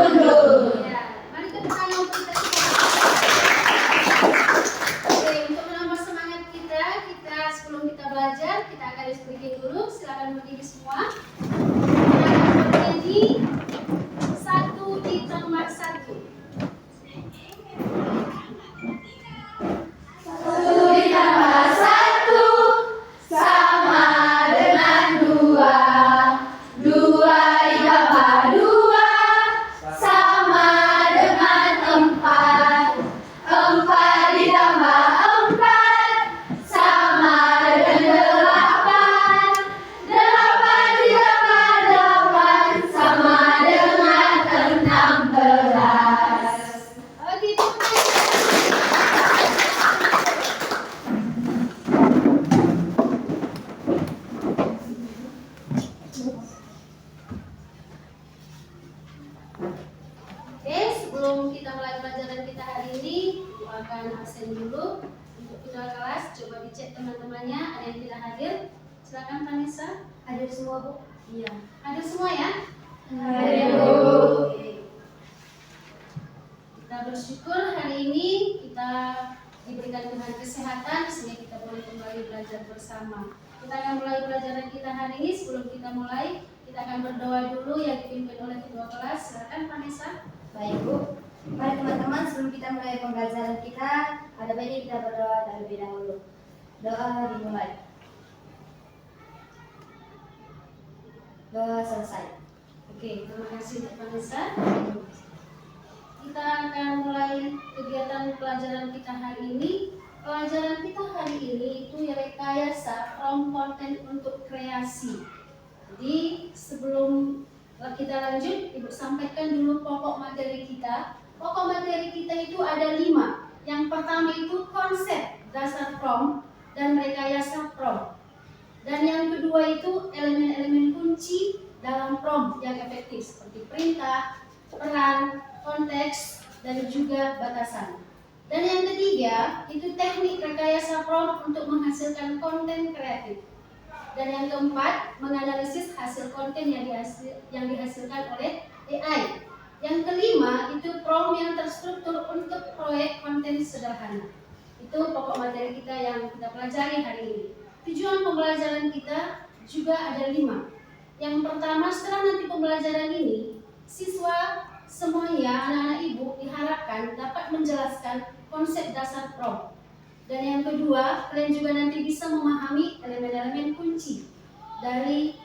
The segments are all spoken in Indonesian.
mundur. Ya, mari kita tangan kita. Oke, untuk menambah semangat kita sebelum kita belajar, kita akan speaking dulu. Silakan berdiri semua. Kita akan berdiri 1 ditambah 1. 1 ditambah 1 sama dengan 2. 2 ditambah 2 sama dengan 4. 4 ditambah 4 sama dengan 8. 8 ditambah 8 sama dengan 16. Oke, sebelum kita mulai pelajaran kita hari ini, aku akan absen dulu untuk ketua kelas. Coba dicek teman-temannya, ada yang tidak hadir. Silakan Vanessa. Hadir semua, Bu? Iya. Hadir semua ya? Hadir, Bu. Oke. Kita bersyukur hari ini kita diberikan Tuhan kesehatan sehingga kita boleh kembali belajar bersama. Kita akan mulai pelajaran kita hari ini. Sebelum kita mulai, kita akan berdoa dulu yang dipimpin oleh ketua kelas. Silakan Vanessa. Baik, Bu. Mari teman-teman, sebelum kita mulai pembelajaran kita, ada baiknya kita berdoa terlebih dahulu. Doa dimulai. Doa selesai. Oke, terima kasih untuk Vanessa. Kita akan mulai kegiatan pelajaran kita hari ini. Pelajaran kita hari ini itu rekayasa from konten untuk kreasi. Jadi sebelum kita lanjut, Ibu sampaikan dulu pokok materi kita. Pokok materi kita itu ada 5. Yang pertama itu konsep dasar prompt dan rekayasa prompt. Dan yang kedua itu elemen-elemen kunci dalam prompt yang efektif seperti perintah, peran, konteks, dan juga batasan. Dan yang ketiga itu teknik rekayasa prompt untuk menghasilkan konten kreatif. Dan yang keempat, menganalisis hasil konten yang dihasilkan oleh AI. Yang kelima, itu prompt yang terstruktur untuk proyek konten sederhana. Itu pokok materi kita yang kita pelajari hari ini. Tujuan pembelajaran kita juga ada 5. Yang pertama, setelah nanti pembelajaran ini, siswa semuanya, anak-anak ibu diharapkan dapat menjelaskan konsep dasar prompt. Dan yang kedua, kalian juga nanti bisa memahami elemen-elemen kunci dari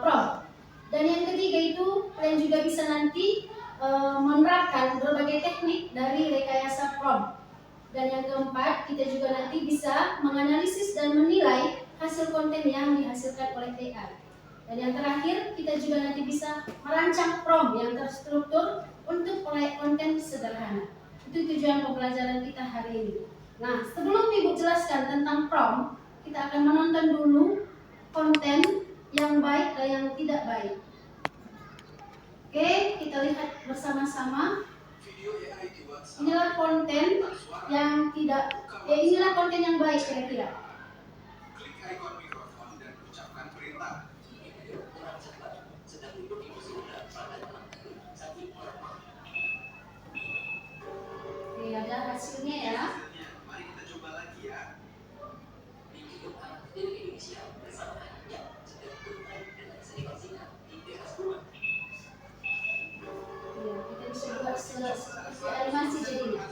prompt. Dan yang ketiga itu, kalian juga bisa nanti menerapkan berbagai teknik dari rekayasa prompt. Dan yang keempat, kita juga nanti bisa menganalisis dan menilai hasil konten yang dihasilkan oleh AI. Dan yang terakhir, kita juga nanti bisa merancang prompt yang terstruktur untuk proyek konten sederhana. Itu tujuan pembelajaran kita hari ini. Nah, sebelum Ibu jelaskan tentang prompt, kita akan menonton dulu konten yang baik dan yang tidak baik. Oke, kita lihat bersama-sama. Inilah konten yang tidak, inilah konten yang baik kira-kira. Klik ikon mikrofon dan ucapkan perintah. Oke, ada hasilnya ya. Mari kita coba lagi ya. Ya, kita bisa buat seperti animasi jadinya.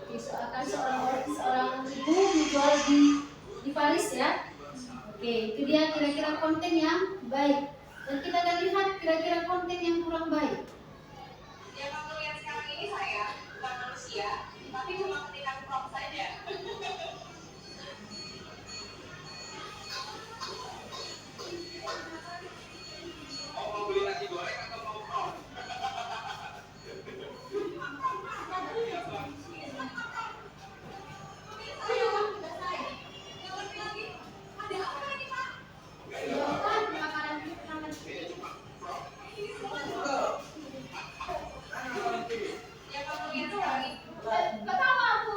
Oke, seakan seorang ibu menjual di Paris ya. Oke, itu dia kira-kira konten yang baik. Dan kita akan lihat kira-kira konten yang kurang baik. Yang kamu lihat sekarang ini saya bukan manusia, tapi cuma ketikkan prompt saja. Mau beli nasi goreng atau mau prompt? Yang kamu lihat sekarang ini, nggak tahu aku.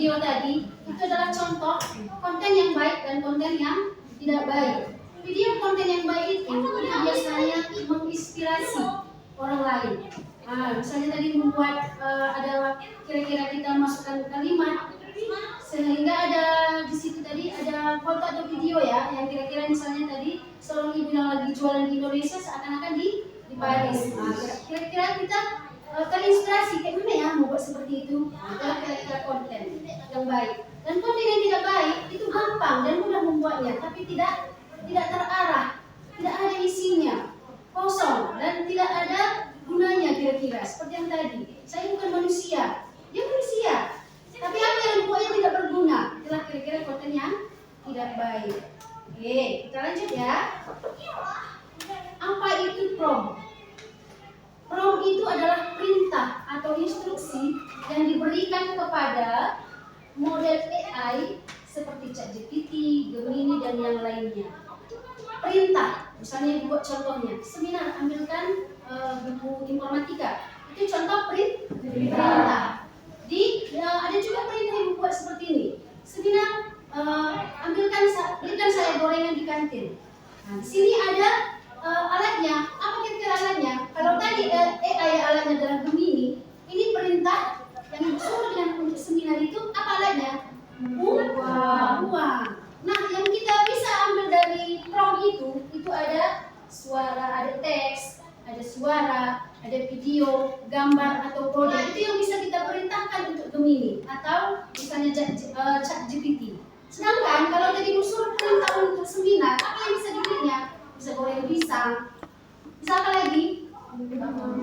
video tadi itu adalah contoh konten yang baik dan konten yang tidak baik. Video konten yang baik itu biasanya menginspirasi orang lain. Misalnya tadi membuat ada kira-kira kita masukkan kalimat sehingga ada di situ tadi ada foto atau video ya yang kira-kira misalnya tadi seorang ibu yang lagi jualan di Indonesia seakan-akan di Paris. Kira-kira kita terinspirasi kayak mana ya membuat seperti itu. Itulah kira-kira konten yang baik. Dan konten yang tidak baik itu gampang dan mudah membuatnya, tapi tidak terarah, tidak ada isinya, kosong dan tidak ada gunanya kira-kira. Seperti yang tadi, saya bukan manusia, dia manusia, tapi apa yang dibuatnya tidak berguna. Itulah kira-kira konten yang tidak baik. Oke, kita lanjut ya. Apa itu prompt? Prompt itu adalah perintah atau instruksi yang diberikan kepada model AI seperti ChatGPT, Gemini, dan yang lainnya. Perintah, misalnya dibuat contohnya, seminar ambilkan buku informatika, itu contoh perintah. Ada juga perintah yang dibuat seperti ini, seminar belikan saya gorengan di kantin. Nah, di sini ada alatnya. Apa kira-kira alatnya? Kalau tadi AI alatnya adalah Gemini, ini perintah yang disuruh dengan untuk seminar itu apa alatnya? Uang. Nah, yang kita bisa ambil dari prompt itu ada suara, ada teks, ada suara, ada video, gambar atau kode. Itu yang bisa kita perintahkan untuk Gemini atau misalnya ChatGPT. Sedangkan kalau tadi disuruh perintah untuk seminar, apa yang bisa dibelinya? Bisa goreng pisang, bisa apa lagi?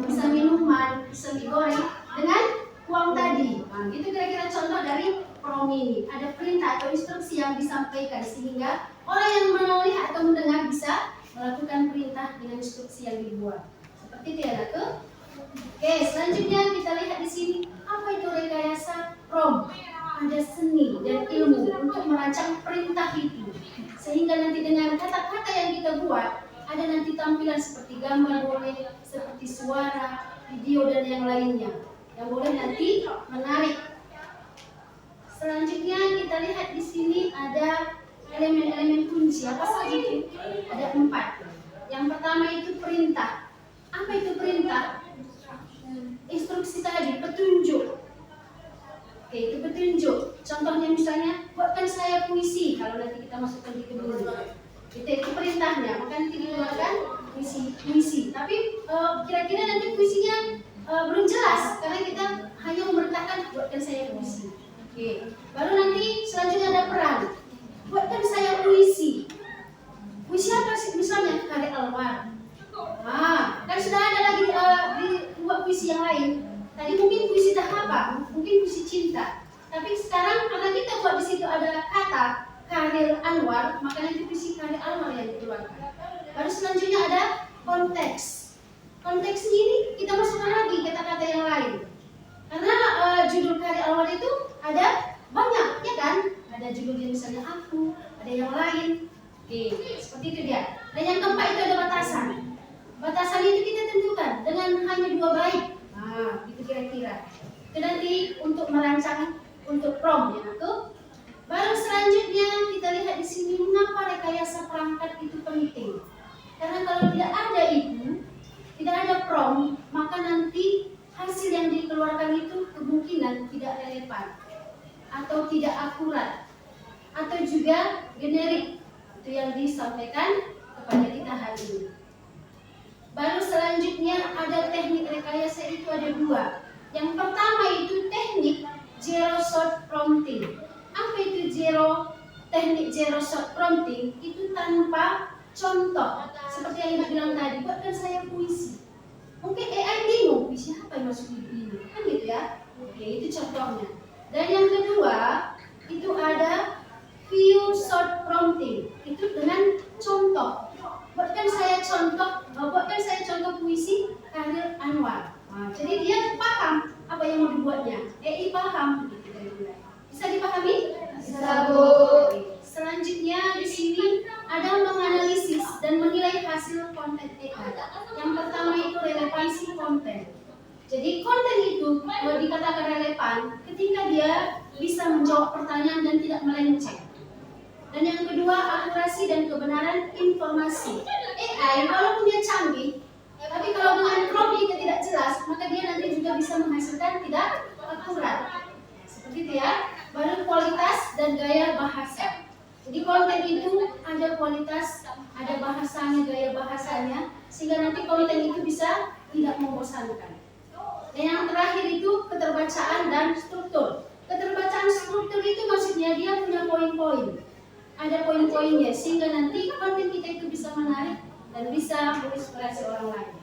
Bisa minuman, bisa digoreng dengan uang tadi. Nah, itu kira-kira contoh dari prompt ini. Ada perintah atau instruksi yang disampaikan sehingga orang yang melihat atau mendengar bisa melakukan perintah dengan instruksi yang dibuat. Seperti itu ya, Anakku. Oke, selanjutnya kita lihat di sini apa itu rekayasa prompt. Ada seni dan ilmu untuk merancang perintah itu, sehingga nanti dengan kata-kata yang kita buat ada nanti tampilan seperti gambar boleh, seperti suara, video dan yang lainnya yang boleh nanti menarik. Selanjutnya kita lihat di sini ada elemen-elemen kunci. Apa saja itu? Ada 4. Yang pertama itu perintah. Apa itu perintah? Instruksi tadi, petunjuk. Oke, itu petunjuk. Contohnya misalnya, buatkan saya puisi. Kalau nanti kita masukkan di kebun, itu perintahnya. Maka nanti dikeluarkan puisi. Tapi kira-kira nanti puisinya belum jelas karena kita hanya memerintahkan buatkan saya puisi. Oke. Baru nanti selanjutnya ada peran. Buatkan saya puisi. Puisi apa sih? Misalnya karya Alwar. Kan sudah ada lagi dibuat puisi yang lain. Tadi mungkin puisi apa? Mungkin puisi cinta. Tapi sekarang karena kita buat di situ ada kata Karya Anwar, maka nanti puisi Karya Anwar yang dikeluarkan. Baru selanjutnya ada konteks. Konteks ini kita masukkan lagi kata-kata yang lain. Karena judul Karya Anwar itu ada banyak, ya kan? Ada judulnya misalnya aku, ada yang lain. Oke, seperti itu dia. Dan yang keempat itu ada batasan. Batasan itu kita tentukan dengan hanya 2 bait. Itu kira-kira. Itu nanti untuk merancang untuk prompt ya, aku. Baru selanjutnya kita lihat di sini mengapa rekayasa perangkat itu penting. Karena kalau tidak ada itu, tidak ada prompt, maka nanti hasil yang dikeluarkan itu kemungkinan tidak relevan atau tidak akurat atau juga generik. Itu yang disampaikan kepada kita hari ini. Baru selanjutnya ada teknik rekayasa itu ada 2. Yang pertama itu teknik zero shot prompting. Apa itu teknik zero shot prompting? Itu tanpa contoh. Seperti yang dibilang tadi, buatkan saya puisi. Mungkin AI bingung, puisi apa yang masuk di ini? Kan gitu ya. Oke, itu contohnya. Dan yang kedua, itu ada few shot prompting. Itu dengan contoh. Buatkan saya contoh puisi Karya Anwar. Jadi dia paham apa yang mau dibuatnya. AI paham. Bisa dipahami? Bisa, Bu. Selanjutnya di sini ada menganalisis dan menilai hasil konten AI. Yang pertama itu relevansi konten. Jadi konten itu kalau dikatakan relevan ketika dia bisa menjawab pertanyaan dan tidak melenceng. Dan yang kedua, akurasi dan kebenaran informasi. AI walaupun dia canggih, tapi kalau dengan prompt itu tidak jelas, maka dia nanti juga bisa menghasilkan tidak akurat. Seperti itu ya. Baru kualitas dan gaya bahasa. Jadi konten itu ada kualitas, ada bahasanya, gaya bahasanya, sehingga nanti konten itu bisa tidak membosankan. Dan yang terakhir itu keterbacaan dan struktur. Keterbacaan struktur itu maksudnya dia punya poin-poin. Ada poin-poinnya sehingga nanti konten kita itu bisa menarik dan bisa menginspirasi orang lain.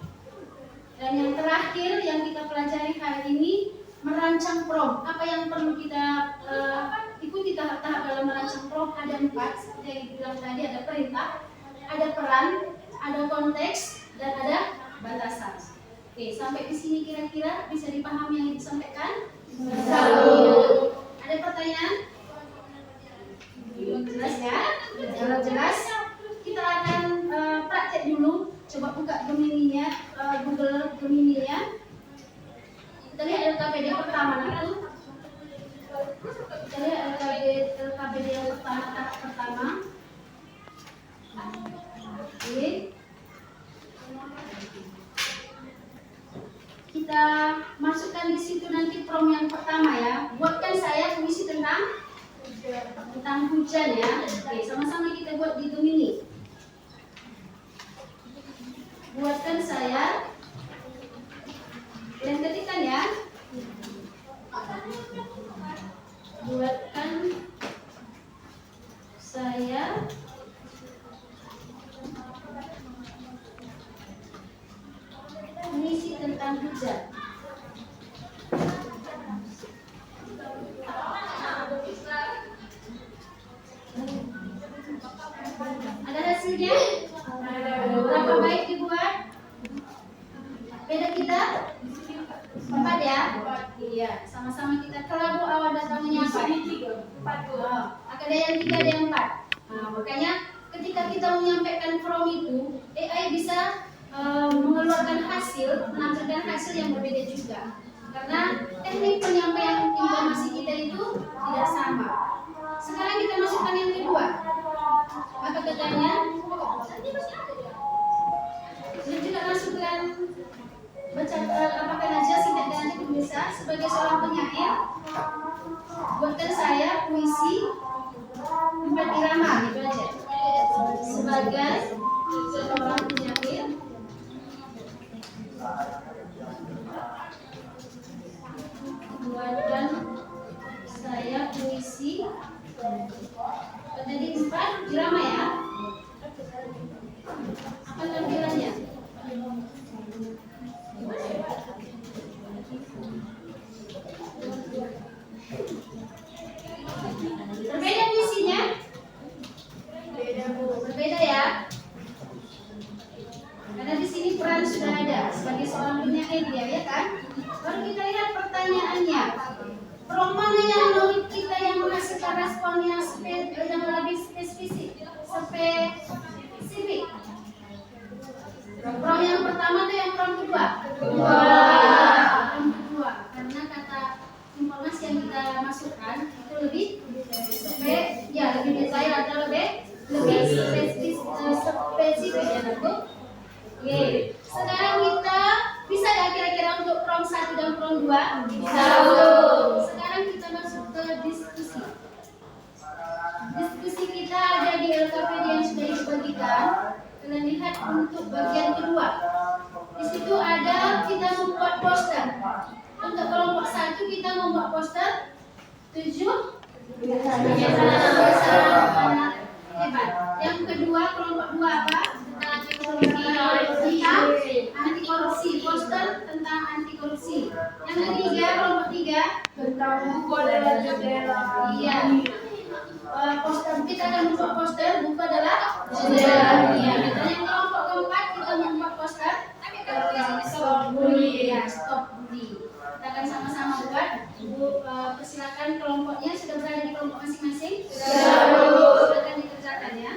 Dan yang terakhir yang kita pelajari hari ini merancang prompt. Apa yang perlu kita ikuti tahap-tahap dalam merancang prompt? Ada 4 seperti yang dibilang tadi, ada perintah, ada peran, ada konteks, dan ada batasan. Oke, sampai di sini kira-kira bisa dipahami yang disampaikan? Ada pertanyaan? Jelas ya? Kalau jelas, kita akan praktek dulu. Coba buka Gemini-nya, Google Gemini-nya. Kita lihat LKPD pertama itu. Kita lihat LKPD yang pertama, tahap pertama. Oke. Kita masukkan di situ nanti prompt yang pertama ya. Buatkan saya puisi tentang hujan ya. Oke, sama-sama kita buat di Gemini. Buatkan saya. Dan ketikkan ya. Buatkan saya puisi tentang hujan. Ada hasilnya? Berapa baik dibuat? Beda kita? 4 ya? Iya, sama-sama kita. Kalau awal datang menyapa. Ada yang 3, ada yang 4. Nah, makanya ketika kita menyampaikan prompt itu, AI bisa mengeluarkan hasil, menampilkan hasil yang berbeda juga. Karena teknik penyampaian informasi kita itu tidak sama. Sekarang kita masukkan yang kedua. Apa katanya? Ini juga masukkan baca apakah aja singkat dan nanti bisa sebagai seorang penyair. Buatkan saya puisi 4 irama gitu aja. Sebagai seorang penyair. Buatkan saya puisi. Tadi 4 irama ya. Apa tampilannya? Berbeda puisinya? Berbeda ya. Karena di sini peran sudah ada sebagai seorang penyair dia ya kan. Baru kita lihat pertanyaannya. Prompt mana yang menurut kita yang menghasilkan respon yang lebih spesifik? Prompt yang pertama atau yang prompt kedua? Prompt kedua. Karena kata informasi yang kita masukkan itu lebih lebih detail atau lebih spesifik ya Bu. Oke. Sekarang kita bisa ya kira-kira untuk prompt 1 dan prompt 2? Bisa. Sekarang kita masuk ke diskusi. Diskusi kita ada di LKPD yang sudah dibagikan. Kalian lihat untuk bagian kedua. Di situ ada kita membuat poster. Untuk kelompok 1 kita membuat poster 7 hebat. Yang kedua kelompok 2 apa? Anti korupsi. Poster tentang anti korupsi. Yang ketiga kelompok 3 tentang buku adalah jendela. Iya. Poster kita akan membuat poster buku adalah jendela. Iya. Dan yang kelompok keempat kita membuat poster stop bully. Ya, stop bully. Kita akan sama-sama buat. Bu, persilakan kelompoknya sudah berada di kelompok masing-masing. Silakan dikerjakan ya.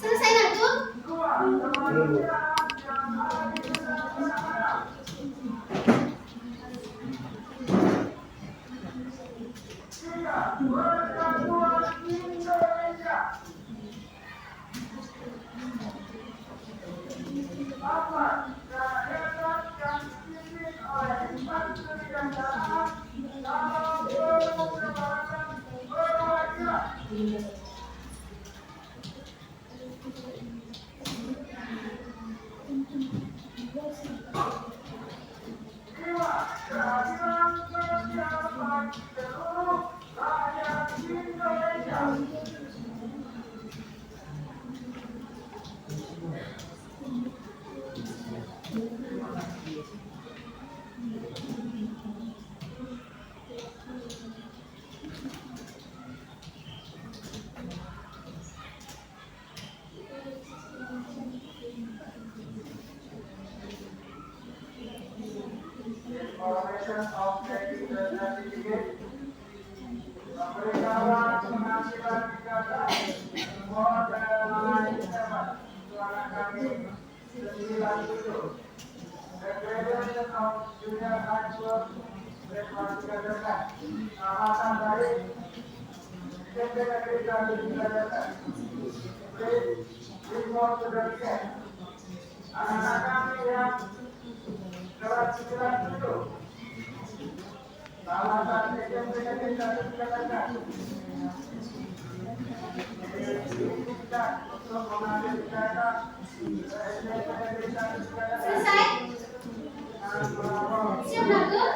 Selesai Najwa? Information of taking the certificate, pemberitahuan penghasilan negara, model lain hebat, suara kami 97. Declaration of Junior High School, Republik Amatan dari SMP Negeri 1 Report Certificate. Anak-anak kami yang kelas 9 itu salah satu SMP Negeri 1 kita untuk mengambil data SMP Negeri 1 Selesai? Siap Najwa?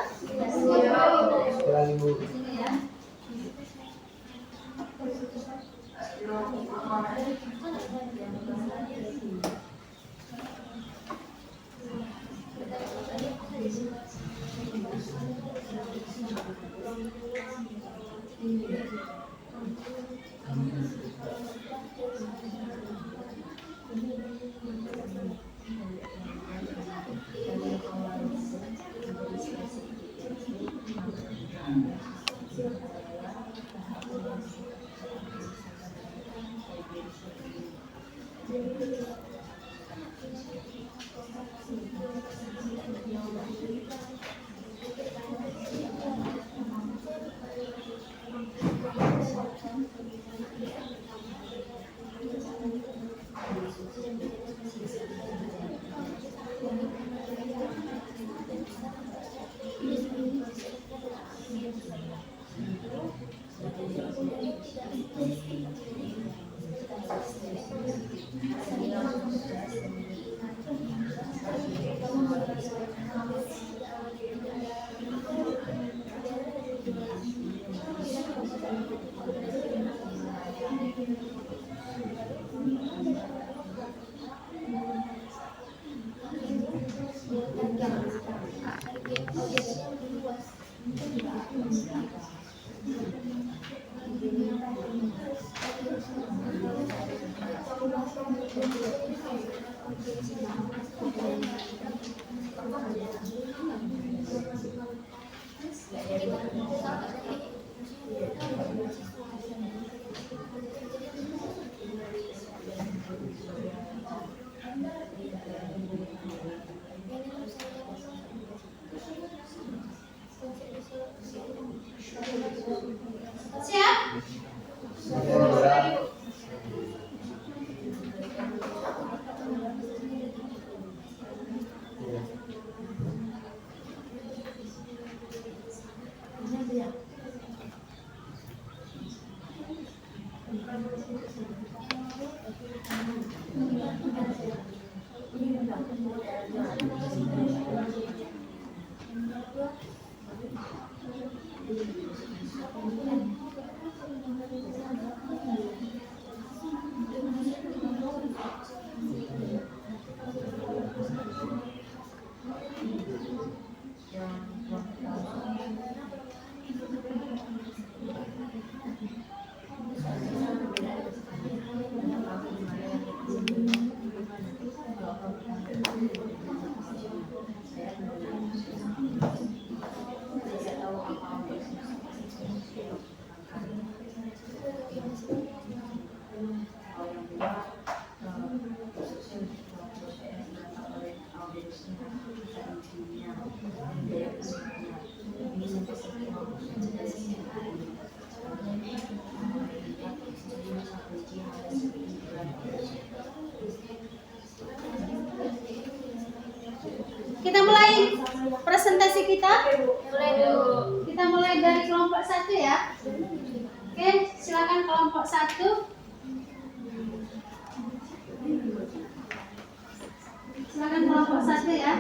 Siap? Kita mulai presentasi kita. Mulai dulu. Kita mulai dari kelompok 1 ya. Oke, silakan kelompok 1. Silakan kelompok 1 ya.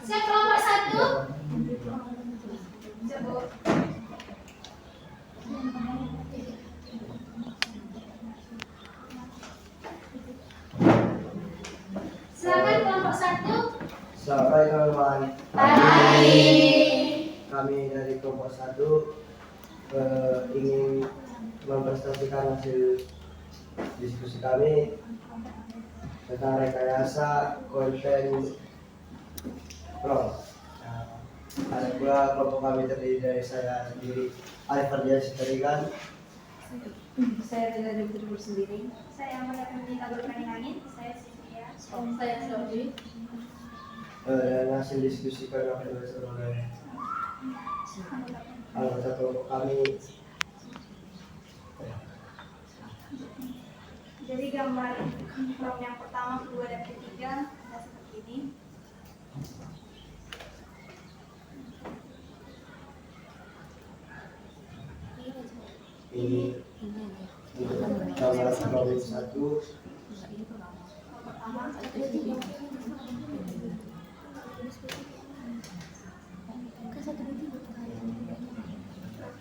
Siap kelompok 1? Silakan kelompok 1. Selamat teman-teman. Kami dari kelompok 1 ingin mempresentasikan hasil diskusi kami tentang rekayasa konten prom. Ada pula kelompok kami terdiri dari saya sendiri, Arif Ardian Siterigan. Saya tidak duduk sendiri. Saya Amalia Feminita Berpeningangin, saya Sylvia. Saya Sobi. Dan hasil diskusi kami akan dibahas oleh anggota kelompok kami. Jadi gambar prom yang pertama, kedua, dan ketiga ada seperti ini. Ini gambar prom 1.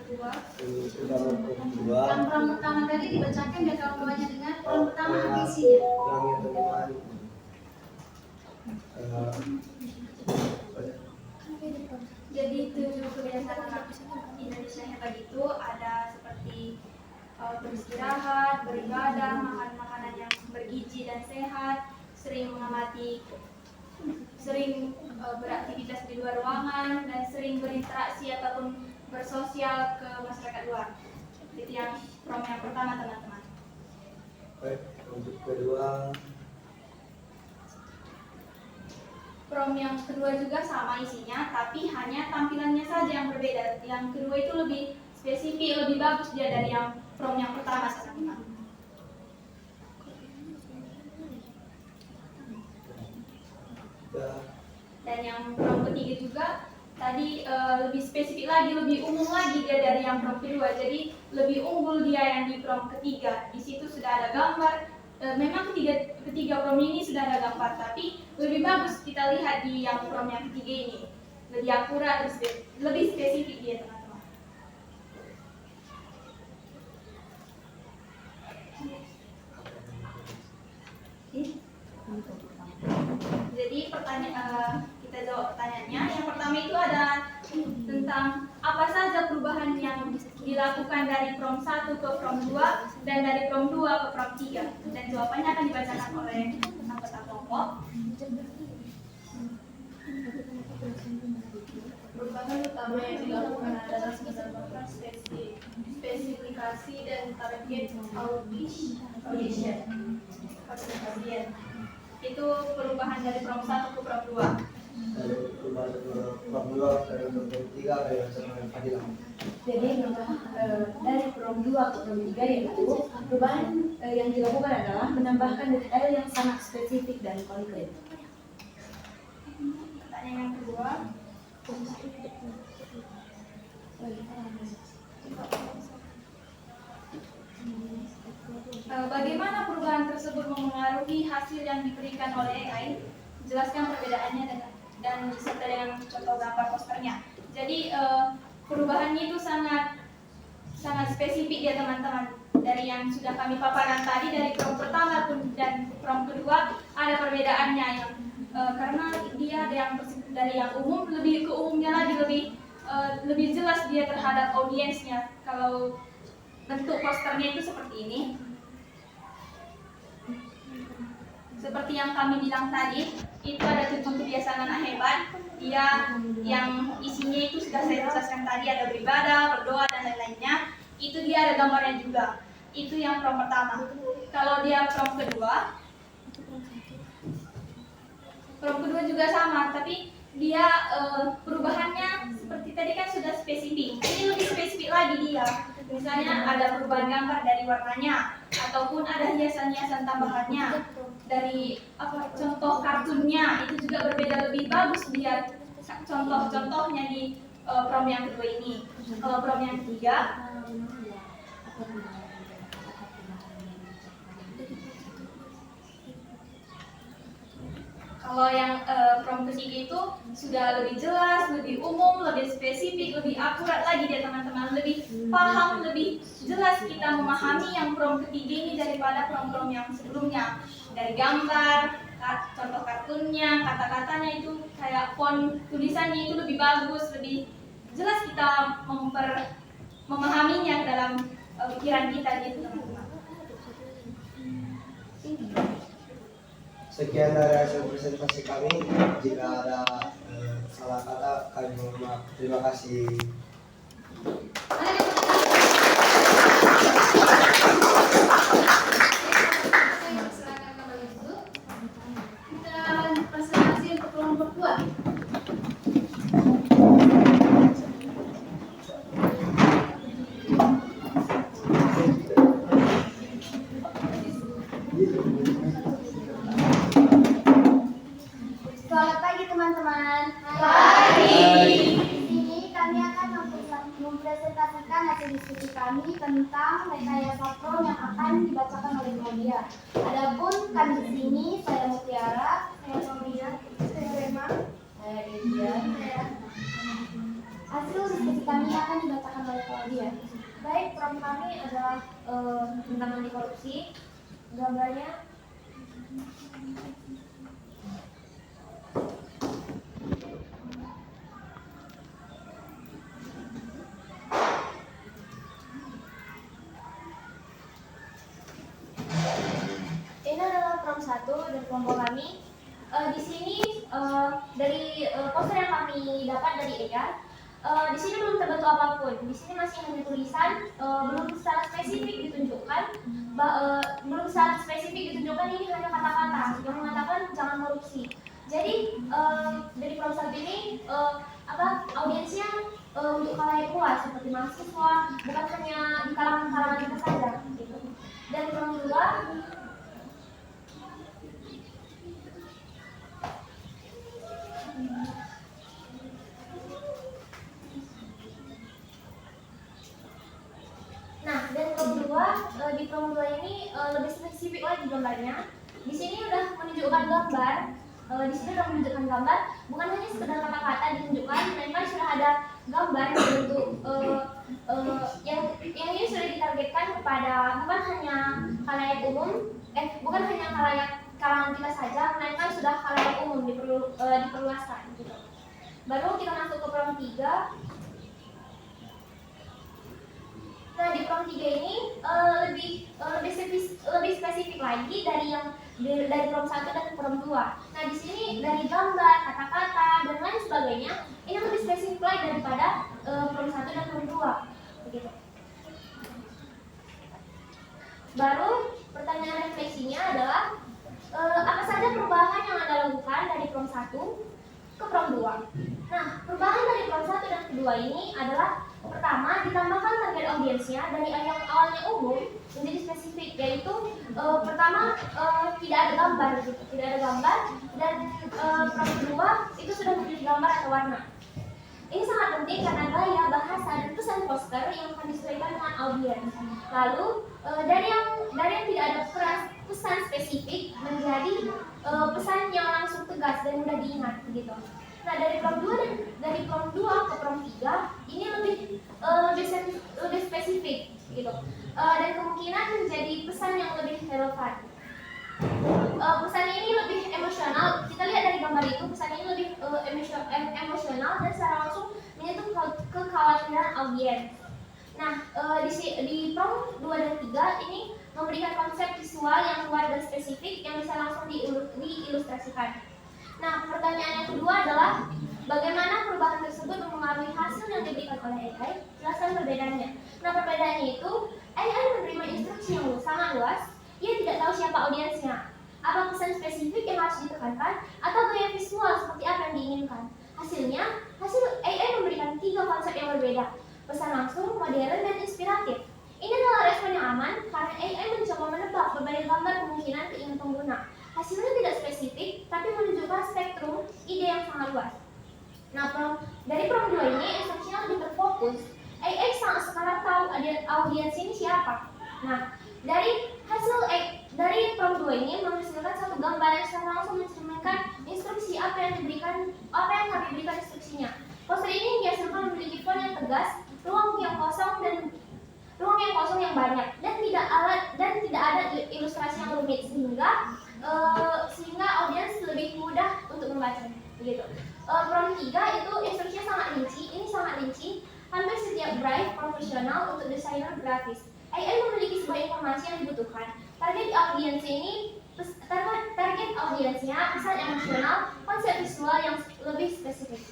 Kedua, Ini gambar prom 2. Yang prom pertama tadi dibacakan biar kawan-kawannya dengar. Prom pertama apa isinya? Yang teman. jadi 7 kebiasaan anak Indonesia yang tadi itu ada seperti beristirahat, beribadah, makan makanan yang bergizi dan sehat, sering mengamati sering beraktivitas di luar ruangan dan sering berinteraksi ataupun bersosial ke masyarakat luar. Itu yang prom yang pertama teman-teman. Baik, untuk kedua. Prom yang kedua juga sama isinya, tapi hanya tampilannya saja yang berbeda. Yang kedua itu lebih spesifik, lebih bagus dia dari yang prom yang pertama teman-teman. Dan yang prom ketiga juga tadi lebih spesifik lagi, lebih umum lagi dia dari yang prom kedua. Jadi lebih unggul dia yang di prom ketiga. Di situ sudah ada gambar. Memang ketiga prom ini sudah ada gambar, tapi lebih bagus kita lihat di yang prom yang ketiga ini. Lebih akurat, lebih spesifik dia teman-teman. Jadi kita jawab pertanyaannya. Yang pertama itu ada tentang apa saja perubahan yang dilakukan dari prom 1 ke prom 2 dan dari prom 2 ke prom 3. Dan jawabannya akan dibacakan oleh anggota kelompok. Perubahan utama yang dilakukan adalah berdasarkan spesifikasi dan target audition. Itu perubahan dari prom 1 ke prom 2. Dari perubahan prom 2 dari prom 3 dari yang Fadilah. Jadi dari prom 2 ke prom 3 yaitu perubahan yang dilakukan adalah menambahkan detail yang sangat spesifik dan konkret. Pertanyaan yang kedua. Bagaimana perubahan tersebut memengaruhi hasil yang diberikan oleh AI? Jelaskan perbedaannya dan disertai dengan contoh gambar posternya. Jadi perubahannya itu sangat spesifik ya teman-teman. Dari yang sudah kami paparkan tadi dari prom pertama dan prom kedua ada perbedaannya yang karena dia ada yang dari yang umum lebih ke umumnya lagi, lebih jelas dia terhadap audiensnya. Kalau bentuk posternya itu seperti ini. Seperti yang kami bilang tadi, itu ada 7 kebiasaan anak hebat. Dia yang isinya itu sudah saya jelaskan tadi, ada beribadah, berdoa dan lain-lainnya. Itu dia ada gambarnya juga. Itu yang prom pertama. Kalau dia prom kedua juga sama, tapi dia perubahannya seperti tadi kan sudah spesifik. Ini lebih spesifik lagi dia. Misalnya ada perubahan gambar dari warnanya, ataupun ada hiasan-hiasan tambahannya. Dari contoh kartunnya itu juga berbeda, lebih bagus dia contoh-contohnya di prom yang kedua ini. Kalau prom yang ketiga, kalau yang prom ketiga itu sudah lebih jelas, lebih umum, lebih spesifik, lebih akurat lagi dia teman-teman, lebih paham, lebih jelas kita memahami yang prom ketiga ini daripada prom-prom yang sebelumnya. Dari gambar, contoh kartunnya, kata-katanya itu kayak font tulisannya itu lebih bagus, lebih jelas kita memahaminya ke dalam pikiran kita gitu teman-teman. Sekian dari hasil presentasi kami. Jika ada salah kata, kami mohon maaf. Terima kasih. Silakan kembali dulu. Kita presentasi untuk kelompok 2. Selamat pagi teman-teman. Pagi. Di sini kami akan mempresentasikan hasil diskusi kami tentang rekayasa prom yang akan dibacakan oleh Claudia. Adapun kami di sini, saya Mutiara, saya Claudia, saya Rema, saya Indian, hasil diskusi kami akan dibacakan oleh Claudia. Baik, prom kami adalah tentang anti korupsi. Gambarnya ini adalah prom 1 dari kelompok kami. Di sini poster yang kami dapat dari EGAR, di sini belum terbentuk apapun. Di sini masih hanya tulisan, belum secara spesifik ditunjukkan. Ini hanya kata-kata yang mengatakan jangan korupsi. Jadi dari Prom 1 ini audiensnya untuk khalayak luas seperti mahasiswa, bukan hanya di kalangan kita saja. Gitu. Dan Prom 2 di Prom 2 ini lebih spesifik lagi gambarnya. Di sini udah menunjukkan gambar. Bukan hanya sekedar kata-kata ditunjukkan, melainkan sudah ada gambar bentuk yang ini sudah ditargetkan kepada bukan hanya khalayak umum, bukan hanya khalayak kalangan kita saja, melainkan sudah khalayak umum diperluaskan gitu. Baru kita masuk ke Prom 3. Nah, di Prom 3 ini lebih spesifik lagi dari Prom 1 dan Prom 2. Nah, di sini dari gambar, kata-kata dan lain sebagainya, ini lebih spesifik lagi daripada Prom 1 dan Prom 2. Begitu. Baru pertanyaan refleksinya adalah apa saja perubahan yang Anda lakukan dari Prom 1 ke Prom 2. Nah, perubahan dari Prom 1 dan kedua ini adalah pertama, ditambahkan target audiensnya dari yang awalnya umum menjadi spesifik, yaitu pertama tidak ada gambar dan Prom kedua itu sudah memiliki gambar atau warna. Ini sangat penting karena gaya, bahasa, dan pesan poster yang akan disesuaikan dengan audiens. Lalu dari yang tidak ada pesan spesifik menjadi pesan yang langsung tegas dan mudah diingat begitu. Nah, dari Prom 2 ke Prom 3 ini lebih spesifik gitu. Dan kemungkinan menjadi pesan yang lebih relevan. Pesan ini lebih emosional. Kita lihat dari gambar itu, pesan ini lebih emosional dan secara langsung menyentuh kekhawatiran audiens. Nah, di Prom 2 dan 3 ini memberikan konsep visual yang luar dan spesifik yang bisa langsung diilustrasikan. Nah, pertanyaan yang kedua adalah bagaimana perubahan tersebut mempengaruhi hasil yang diberikan oleh AI? Jelaskan perbedaannya. Nah, perbedaannya itu AI menerima instruksi yang sangat luas. Ia tidak tahu siapa audiensnya, apa pesan spesifik yang harus ditekankan, atau gaya visual seperti apa yang diinginkan. Hasil AI memberikan 3 konsep yang berbeda: pesan langsung, modern, dan inspiratif. Ini adalah respon yang aman karena AI mencoba menebak berbagai gambar kemungkinan keinginan pengguna. Hasilnya tidak spesifik, tapi menunjukkan spektrum ide yang sangat luas. Nah, dari Prom 2 ini instruksinya lebih terfokus. AI sekarang tahu audiens ini siapa. Nah, dari Prom 2 ini menghasilkan satu gambar yang secara langsung mencerminkan instruksi apa yang kami berikan instruksinya. Poster ini dihasilkan memiliki font yang tegas, ruang yang kosong yang banyak, dan tidak ada ilustrasi yang rumit sehingga audiens lebih mudah untuk membacanya. Begitu. Prom 3 itu instruksinya sangat rinci. Hampir setiap brief profesional untuk desainer grafis. AI memiliki sebuah informasi yang dibutuhkan. Target audiensnya pesan emosional, konsep visual yang lebih spesifik.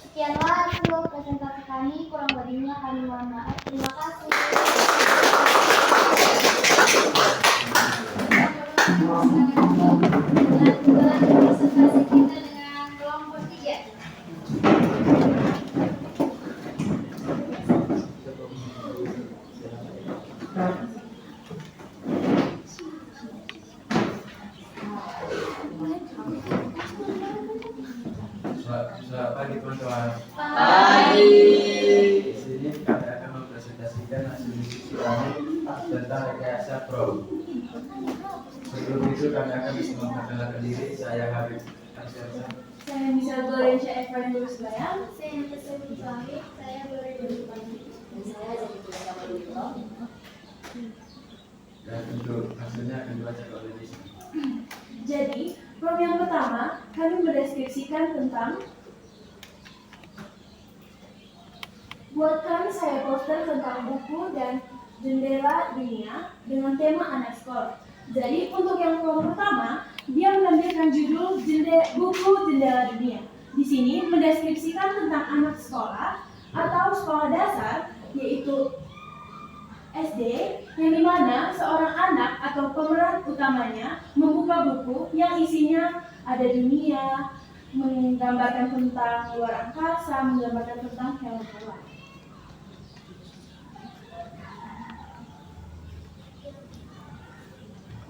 Sekianlah hasil presentasi kami, kurang lebihnya kami mohon maaf. Terima kasih. Presentasi kita dengan kelompok 3. Selamat pagi teman-teman. Pagi. Di sini kami akan mempresentasikan hasil diskusi kami tentang rekayasa Prom. Sebelum itu kami akan memperkenalkan diri. Saya Habib Arsyad. Saya Misal Gloria Evan Lurus Bayang. Saya Natasha Bukari, saya boleh berbagi. Dan untuk hasilnya akan dibaca oleh Desi. Jadi, Prom yang pertama, kami mendeskripsikan tentang buatkan saya poster tentang buku dan jendela dunia dengan tema anak sekolah. Jadi, untuk yang Prom pertama, dia menampilkan jendela dunia. Di sini mendeskripsikan tentang anak sekolah atau sekolah dasar, yaitu SD, yang dimana seorang anak atau pemeran utamanya membuka buku yang isinya ada dunia, menggambarkan tentang luar angkasa, menggambarkan tentang hewan-hewan.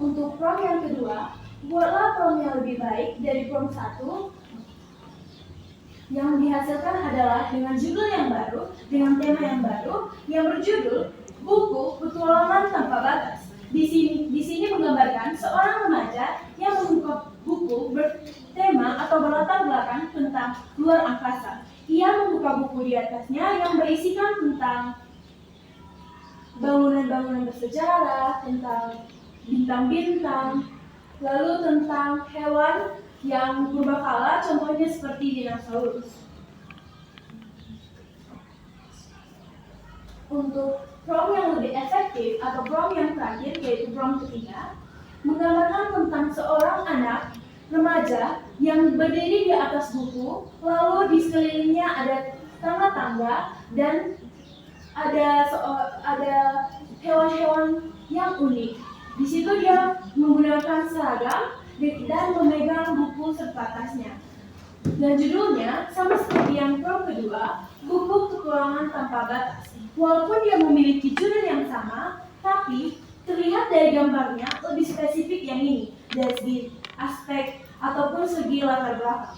Untuk prom yang kedua, buatlah prom yang lebih baik dari prom 1. Yang dihasilkan adalah dengan judul yang baru, dengan tema yang baru, yang berjudul Buku Petualangan Tanpa Batas. Di sini menggambarkan seorang remaja yang membuka buku bertema atau berlatar belakang tentang luar angkasa. Ia membuka buku di atasnya yang berisikan tentang bangunan-bangunan bersejarah, tentang bintang-bintang, lalu tentang hewan yang berbakala, contohnya seperti dinosaurus. Untuk prom yang lebih efektif atau prom yang terakhir, yaitu prom ketiga, menggambarkan tentang seorang anak remaja yang berdiri di atas buku, lalu di sekelilingnya ada tangga-tangga dan ada hewan-hewan yang unik. Di situ dia menggunakan seragam dan memegang buku serta tasnya. Dan judulnya sama seperti yang prom kedua, Buku Petualangan Tanpa Batas. Walaupun dia memiliki judul yang sama, tapi terlihat dari gambarnya lebih spesifik yang ini, dari segi aspek ataupun segi latar belakang.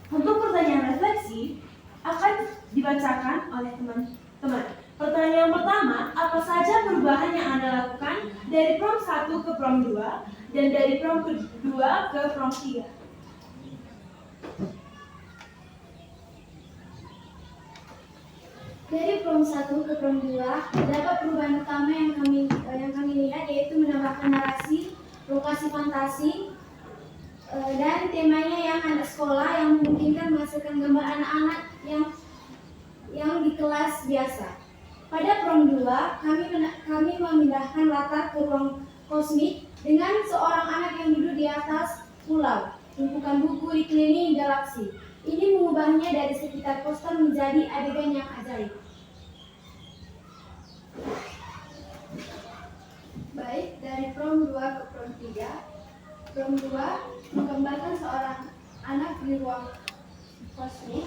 Untuk pertanyaan refleksi akan dibacakan oleh teman-teman. Pertanyaan yang pertama, apa saja perubahan yang Anda lakukan dari prom 1 ke prom 2 dan dari prom kedua ke prom 3? Dari prom 1 ke prom 2, terdapat perubahan utama yang kami lihat, yaitu menambahkan narasi, lokasi fantasi, dan temanya yang anak sekolah yang memungkinkan menghasilkan gambar anak-anak yang di kelas biasa. Pada prom 2, kami memindahkan latar ke ruang kosmik dengan seorang anak yang duduk di atas pulau, tumpukan buku dikelilingi galaksi. Ini mengubahnya dari sekitar poster menjadi adegan yang ajaib. Baik, dari prom 2 ke prom 3. Prom 2 menggambarkan seorang anak di ruang kosmik.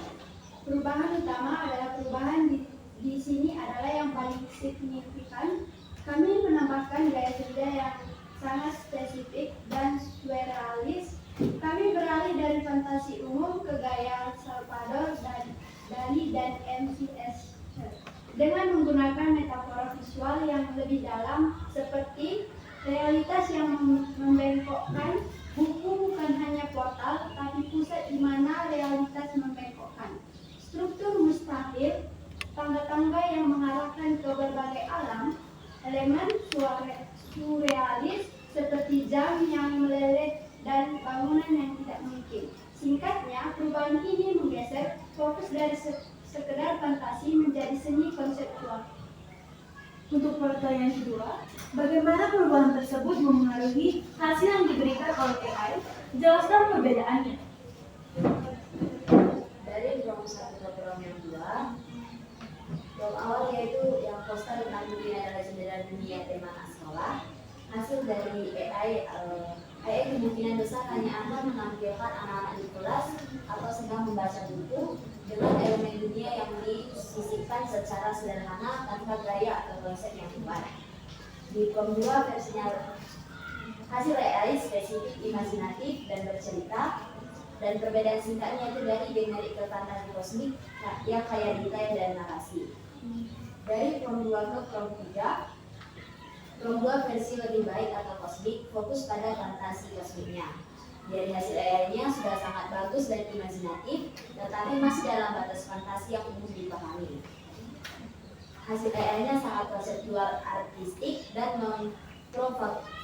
Perubahan utama adalah perubahan di sini adalah yang paling signifikan. Kami menambahkan gaya kerja yang sangat spesifik dan surrealis. Kami beralih dari fantasi umum ke gaya Salvador Dali dan MCS dengan menggunakan metafora visual yang lebih dalam, seperti realitas yang membengkokkan. Buku bukan hanya portal, tapi pusat di mana realitas membengkokkan. Struktur mustahil, tangga-tangga yang mengarahkan ke berbagai alam, elemen surrealis seperti jam yang meleleh dan bangunan yang tidak mungkin. Singkatnya, perubahan ini menggeser fokus dari sekedar fantasi menjadi seni konseptual. Untuk pertanyaan kedua, bagaimana perubahan tersebut memengaruhi hasil yang diberikan oleh AI? Jelaskan perbedaannya. Dari prom 1 ke prom yang 2, prom awal yaitu yang poster tentang dunia adalah jendela dunia tema anak sekolah. Hasil dari AI kemungkinan besar hanya akan menampilkan anak-anak di kelas atau sedang membaca buku dengan elemen dunia yang disisipkan secara sederhana tanpa gaya atau konsep yang kuat. Di prom 2 versinya hasil AI spesifik, imajinatif, dan bercerita, dan perbedaan singkatnya itu dari generik ke fantasi kosmik yang kaya detail dan narasi. Dari prom 2 ke prom 3, prom 2 versi lebih baik atau kosmik fokus pada fantasi kosmiknya. Dari hasil AI-nya sudah sangat bagus dan imajinatif, tetapi masih dalam batas fantasi yang umum dipahami. Hasil AI-nya sangat konseptual, artistik, dan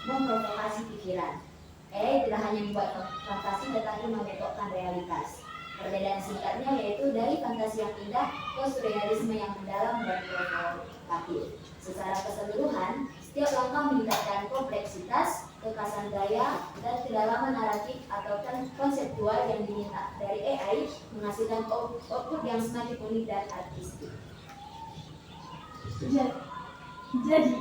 memprovokasi pikiran. AI tidak hanya membuat fantasi tetapi membengkokkan realitas. Perbedaan singkatnya yaitu dari fantasi yang indah ke surrealisme yang mendalam dan provokatif. Secara keseluruhan, setiap langkah meningkatkan tentang naratif atau konseptual yang diminta dari AI menghasilkan output yang semakin unik dan artistik. Jadi,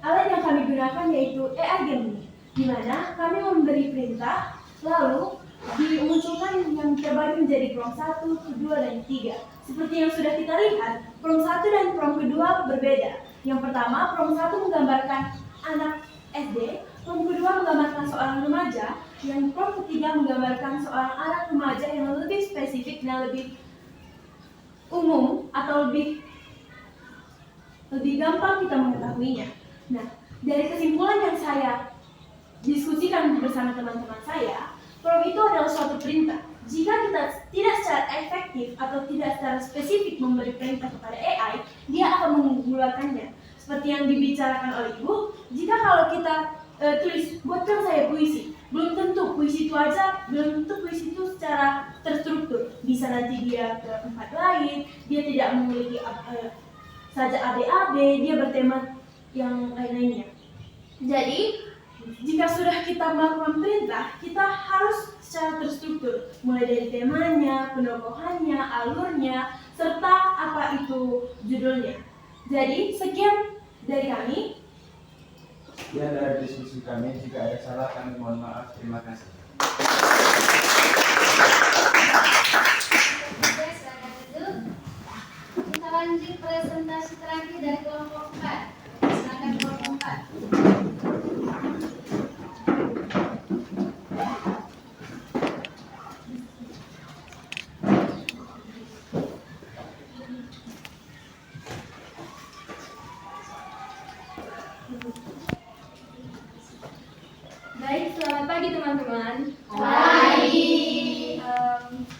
alat yang kami gunakan yaitu AI Gemini, di mana kami memberi perintah, lalu dimunculkan yang terbagi menjadi prompt 1, kedua, dan 3. Seperti yang sudah kita lihat, prompt 1 dan prompt kedua berbeda. Yang pertama, prompt 1 menggambarkan anak SD, prompt kedua menggambarkan seorang remaja, yang prompt ketiga menggambarkan seorang anak remaja yang lebih spesifik dan lebih umum atau lebih gampang kita mengetahuinya. Nah, dari kesimpulan yang saya diskusikan bersama teman-teman saya, prompt itu adalah suatu perintah. Jika kita tidak secara efektif atau tidak secara spesifik memberi perintah kepada AI, dia akan mengeluarkannya. Seperti yang dibicarakan oleh Ibu, jika kalau kita tulis, buatkan saya puisi, belum tentu puisi itu secara terstruktur. Bisa nanti dia ke tempat lain, dia tidak memiliki saja ABAB, dia bertema yang lain-lainnya. Jadi, jika sudah kita melakukan perintah, kita harus secara terstruktur, mulai dari temanya, penokohannya, alurnya, serta apa itu judulnya. Jadi, sekian dari kami. Sekian dari diskusi kami. Jika ada salah, kami mohon maaf. Terima kasih. Oke, silakan duduk. Kita lanjut presentasi terakhir dari kelompok 4. Silakan kelompok 4. Baik, selamat pagi teman-teman. Baik.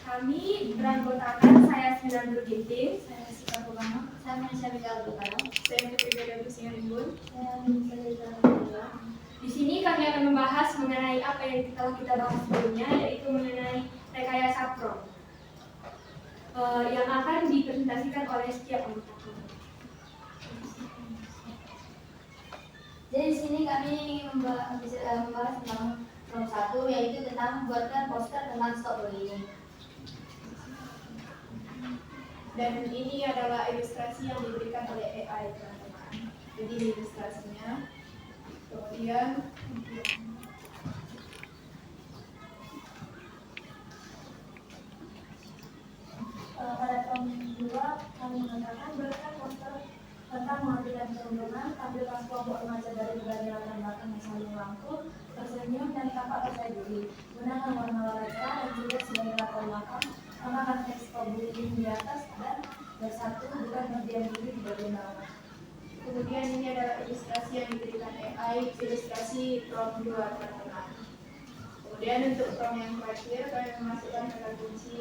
Kami beranggotakan saya Sinan Ginting, Saya Sita Purwano. Saya Manisha Mega Bukaro. saya Putri Gada Busingan Imbun. Saya Nisa Lisa. Di sini kami akan membahas mengenai apa yang telah kita bahas sebelumnya, yaitu mengenai rekayasa prompt yang akan dipresentasikan oleh setiap anggota kelompok. Jadi di sini kami membahas tentang prompt 1, yaitu tentang membuatkan poster tentang stop bullying. Dan ini adalah ilustrasi yang diberikan oleh AI, teman-teman. Jadi ini ilustrasinya. Kemudian Pada prompt 2, kami mengatakan buatkan poster tentang menghentikan kecenderungan, tampilkan kelompok remaja dari berbagai latar belakang yang saling merangkul, tersenyum dan tampak percaya diri. Gunakan warna warna dan juga sebagai latar belakang, tambahkan teks stop bullying di atas dan bersatu bukan berdiam diri di bagian bawah. Kemudian ini adalah ilustrasi yang diberikan AI, ilustrasi prompt 2, teman-teman. Kemudian untuk prompt yang terakhir, kami memasukkan kata kunci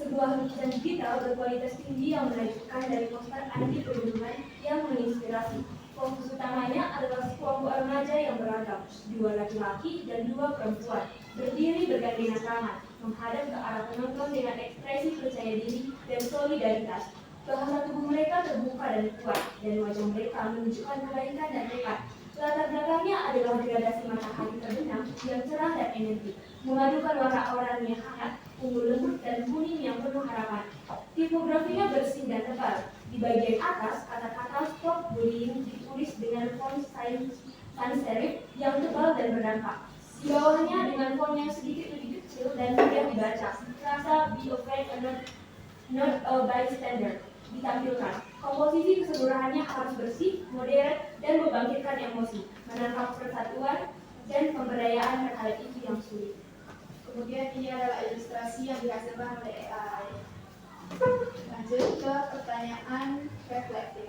sebuah lukisan digital berkualitas tinggi yang menunjukkan dari poster anti perundungan yang menginspirasi. Fokus utamanya adalah sekelompok remaja yang beragam, 2 laki-laki dan 2 perempuan, berdiri bergandengan tangan, menghadap ke arah penonton dengan ekspresi percaya diri dan solidaritas. Bahasa tubuh mereka terbuka dan kuat, dan wajah mereka menunjukkan kebaikan dan tekad. Latar belakangnya adalah gradasi matahari terbenam yang cerah dan energi, memadukan warna oranye yang hangat, ungu lembut dan kuning yang penuh harapan. Tipografinya bersih dan tebal. Di bagian atas, kata-kata stop bullying ditulis dengan font sans serif yang tebal dan berdampak. Di bawahnya dengan font yang sedikit lebih kecil dan mudah dibaca. Rasa be afraid and not a bystander ditampilkan. Komposisi keseluruhannya harus bersih, modern, dan membangkitkan emosi, menangkap persatuan dan pemberdayaan terhadap isu yang sulit. Kemudian ini adalah ilustrasi yang dihasilkan oleh AI. Lanjut ke pertanyaan reflektif.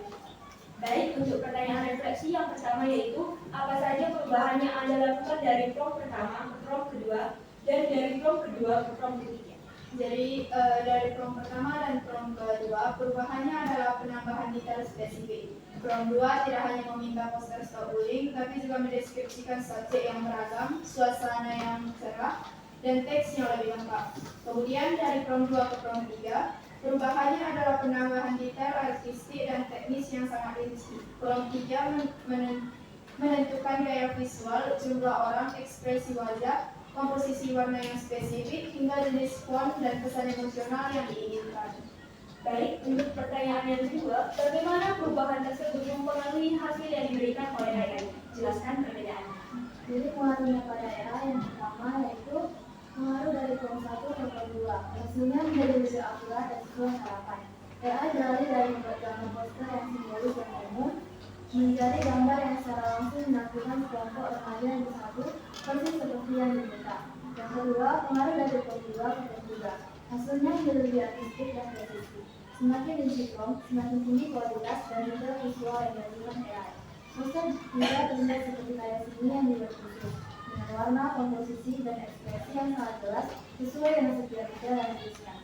Baik, untuk pertanyaan refleksi yang pertama yaitu apa saja perubahan yang Anda lakukan dari prompt pertama ke prompt kedua dan dari prompt kedua ke prompt ketiga. Jadi dari prompt pertama dan prompt kedua perubahannya adalah penambahan detail spesifik. Prompt 2 tidak hanya meminta poster stop bullying, tapi juga mendeskripsikan subjek yang beragam, suasana yang cerah, dan teks yang lebih lengkap. Kemudian dari prompt 2 ke prompt 3, perubahannya adalah penambahan detail artistik dan teknis yang sangat rinci. Prompt 3 menentukan gaya visual, jumlah orang, ekspresi wajah, komposisi warna yang spesifik, hingga jenis font dan pesan emosional yang diinginkan. Baik, untuk pertanyaan yang kedua, bagaimana perubahan tersebut mempengaruhi hasil yang diberikan oleh AI? Jelaskan perbedaannya. Jadi pengaruhnya pada AI yang pertama yaitu pengaruh dari prompt 1 ke prompt 2. Hasilnya menjadi lebih akurat dan sesuai harapan. AI beralih dari membuat gambar poster yang simbolis dan umum menjadi gambar yang secara langsung menampilkan kelompok remaja yang bersatu persis seperti yang diminta. Yang kedua, pengaruh dari prompt 2 ke prompt 3. Hasilnya menjadi lebih artistik dan presisi. Semakin rinci prompt, semakin tinggi kualitas dan detail visual yang dihasilkan AI. Poster juga terlihat seperti karya seni yang dibuat khusus, dengan warna, komposisi, dan ekspresi yang sangat jelas sesuai dengan setiap detail yang diisikan.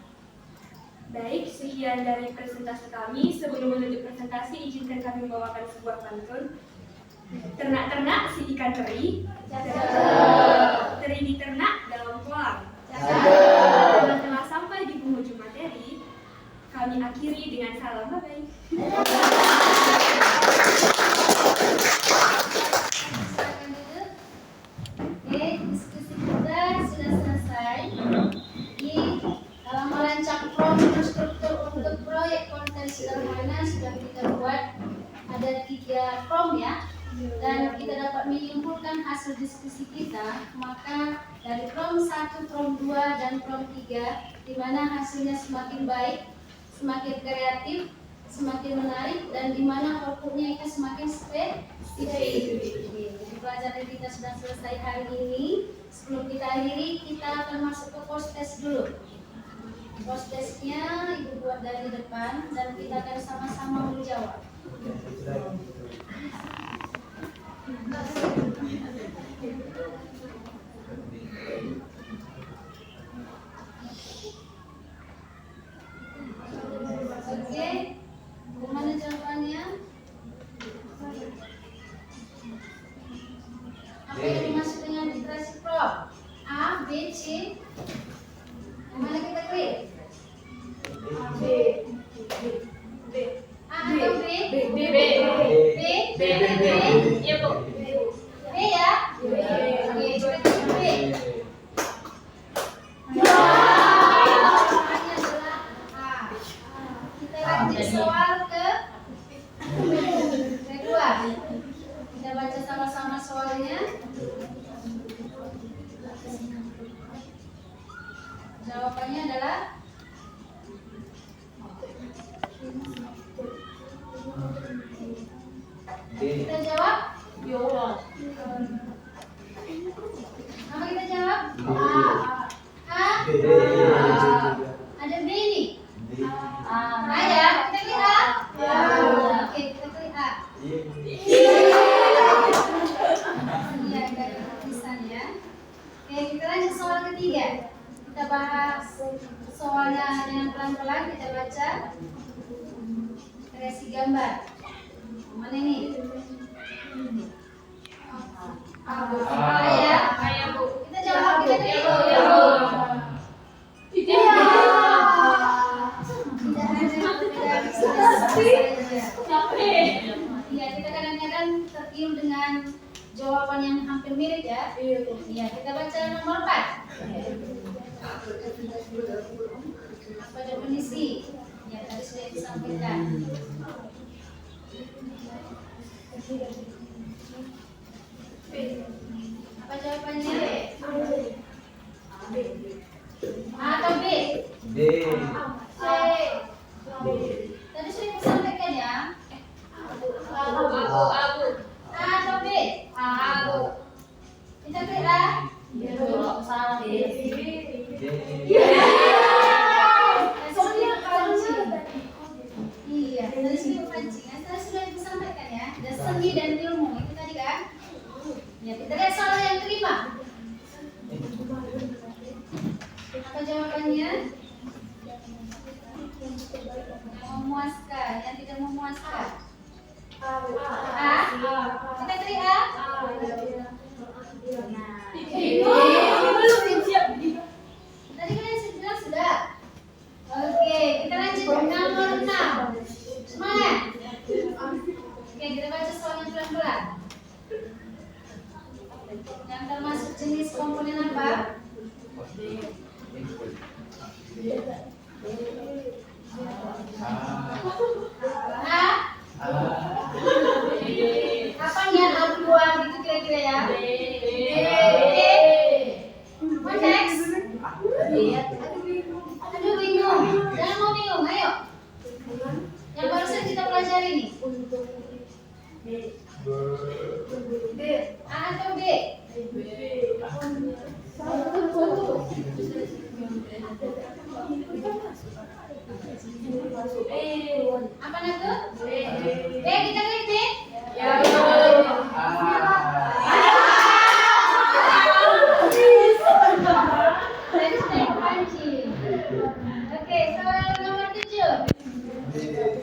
Baik, sekian dari presentasi kami. Sebelum menutup presentasi, izinkan kami membawakan sebuah pantun. Ternak-ternak si ikan teri, teri diternak dalam kolam. Karena telah sampai di penghujung materi, kami akhiri dengan salam bye-bye. Silakan duduk. Oke, diskusi kita sudah selesai. Dalam merancang prompt struktur untuk proyek konten sederhana sudah kita buat ada 3 prompt ya, dan kita dapat menyimpulkan hasil diskusi kita. Maka dari prompt 1, prompt 2, dan prompt 3, di mana hasilnya semakin baik, semakin kreatif, semakin menarik, dan di mana outputnya itu semakin spesifik. Jadi pelajaran kita sudah selesai hari ini. Sebelum kita akhiri, kita akan masuk ke post test dulu. Post testnya ibu buat dari depan dan kita akan sama-sama menjawab. Oke, bagaimana jawabannya? Apa yang dimaksud dengan literasi prompt? A, B, C? Yang mana kita klik? B. A atau B? B. B? B? Iya, Bu. B ya? Oke, kita klik B. Jawabannya adalah A. Kita lanjut soal kedua. Kita baca sama-sama soalnya. Jawabannya adalah kita jawab apa kita jawab? A. Ada B nih. A ya, kita klik A. Oke, kita klik A. Iya, dari tulisan ya. Oke, kita lanjut soal ketiga. Kita bahas soalnya dengan pelan-pelan, kita baca kreasi gambar. Mana ini? Ya. Kita jawab, kita klik. Tidak ada. Iya, kita kadang-kadang tergiur dengan jawaban yang hampir mirip ya. Iya, kita baca nomor 4. Apa definisi? Ya, tadi sudah disampaikan. Apa jawabannya? A atau B? B. C. Tadi sudah disampaikan ya. A atau B? Kita klik A. Salah. B. Iya, tadi sudah pancing. Tadi sudah disampaikan ya. Ada seni dan ilmu itu tadi kan. Ya, kita lihat soal yang kelima. Apa jawabannya? Yang memuaskan, yang tidak memuaskan. A. Kita klik A. Tadi kalian bilang sudah. Oke, kita lanjut nomor 6. Semangat. Oke, kita baca soalnya pelan-pelan. jenis komponen apa? Apa nih dua gitu kira-kira ya? Oke. What next? Aduh bingung. Jangan mau bingung, ayo. Yang barusan kita pelajari nih. A atau B? Apa itu? B kita ngerti? Ya. Saya sudah kepancing. Oke, soal nomor 7.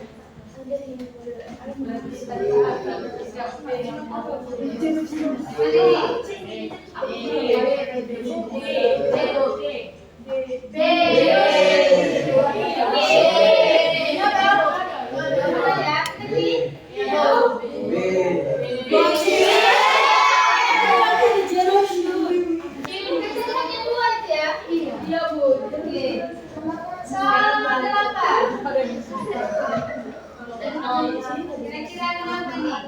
Kira-kira kenapa nih?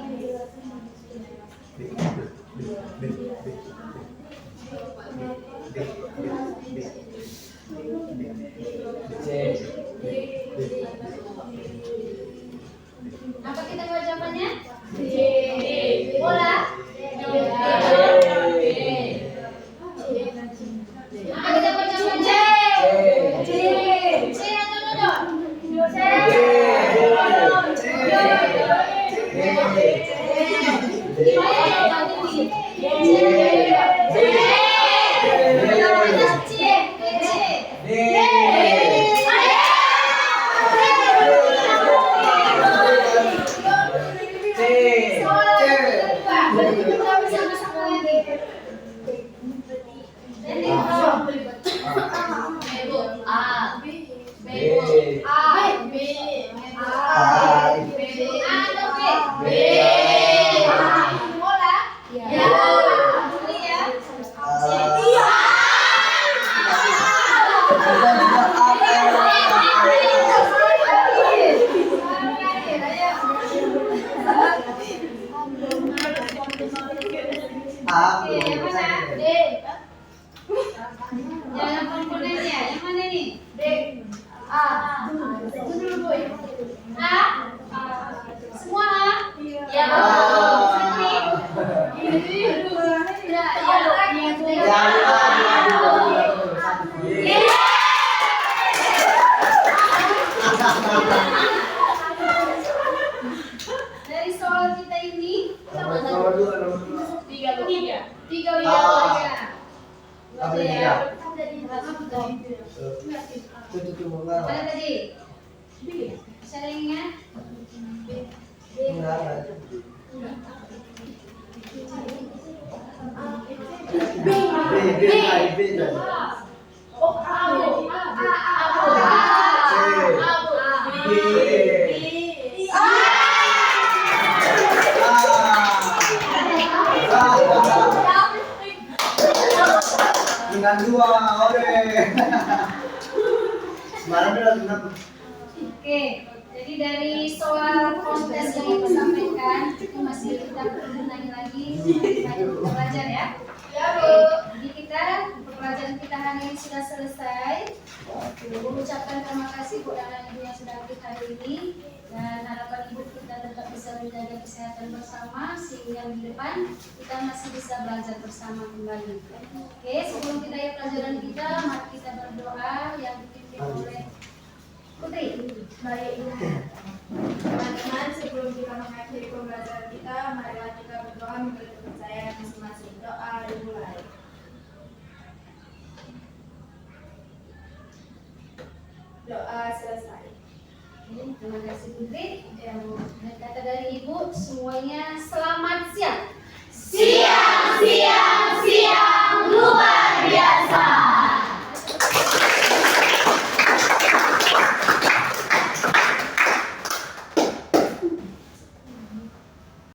Apa kita buat jawabannya? Bola? Apa kita buat jawabannya? C atau dodot? C. Jangan komponennya, yang mana nih? D. A. A. Semua A? Ya. Dari soal kita ini tiga. Mana tadi? Sharingnya? Dengan dua, oke. Semalam udah genap. Oke, jadi dari soal kontes yang ibu sampaikan itu masih kita ulangi lagi kita belajar ya. Ya Bu. Jadi kita pelajaran kita hari ini sudah selesai. Mengucapkan terima kasih kepada ibu yang sudah hadir hari ini dan harapan ibu kita tetap bisa menjaga kesehatan bersama sehingga di depan kita masih bisa belajar bersama kembali. Oke, sebelum kita ya pelajaran kita, mari kita berdoa yang dipimpin oleh Putri. Baik, teman-teman, sebelum kita mengakhiri pembelajaran kita, marilah kita berdoa memberi kepercayaan masing-masing. Doa dimulai. Doa selesai. Terima kasih Putri. Kata dari Ibu semuanya selamat siang. Siang.